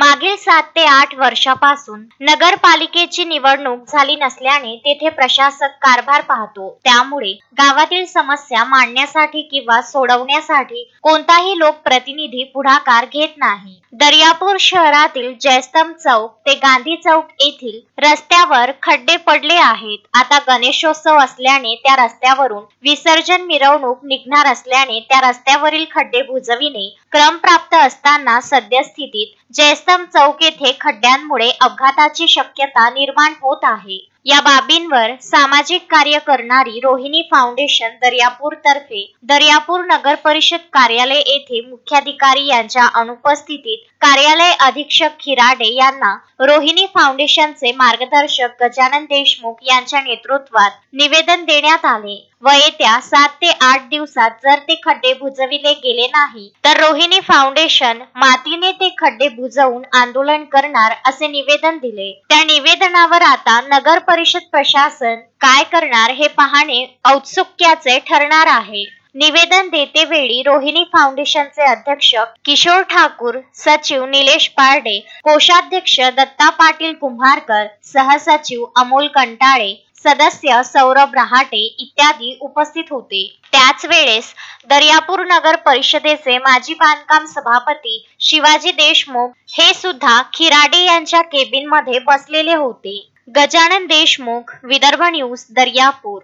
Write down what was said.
मागील 7 ते 8 वर्षापासून नगरपालिकेची निवडणूक झाली नसल्याने तेथे प्रशासक कारभार पाहतो. त्यामुळे गावातील समस्या मांडण्यासाठी किंवा सोडवण्यासाठी कोणताही लोकप्रतिनिधी पुढाकार घेत नाही. दर्यापूर शहरातील जयस्तंभ चौक ते गांधी चौक येथील रस्त्यावर खड्डे पडले आहेत. आता गणेशोत्सव असल्याने त्या रस्त्यावरून विसर्जन मिरवणूक निघणार असल्याने त्या रस्त्यावरील खड्डे बुजविणे क्रमप्राप्त असताना सद्यस्थितीत जयस्तंभ चौक येथे खड्ड्यांमुळे अपघाताची शक्यता निर्माण होत आहे. या बाबींवर सामाजिक कार्य करणारी रोहिणी फाउंडेशन दर्यापूर तर्फे दर्यापूर नगर परिषद कार्यालय येथे मुख्याधिकारी यांच्या अनुपस्थितीत कार्यालय अधीक्षक खिराडे यांना रोहिणी फाउंडेशनचे मार्गदर्शक गजानन देशमुख यांच्या नेतृत्वात निवेदन देण्यात आले व येत्या 7 ते 8 दिवसात जर ते खड्डे बुजविले गेले नाही तर रोहिणी फाउंडेशन मातीने ते खड्डे बुजवून आंदोलन करणार असे निवेदन दिले. त्या निवेदनावर आता नगर परिषद प्रशासन काय करणार हे पाहणे औत्सुक्याचे ठरणार आहे. निवेदन देतेवेळी रोहिणी फाउंडेशनचे अध्यक्ष किशोर ठाकूर, सचिव निलेश पारडे, कोषाध्यक्ष दत्ता पाटील कुंभारकर, सहसचिव अमोल कंटाळे, सदस्य सौरभ रहाटे इत्यादी उपस्थित होते. त्याच वेळेस दर्यापूर नगर परिषदेचे माजी बांधकाम सभापती शिवाजी देशमुख हे सुद्धा खिराडे यांच्या केबिन मध्ये बसलेले होते. गजानन देशमुख, विदर्भ न्यूज, दर्यापूर.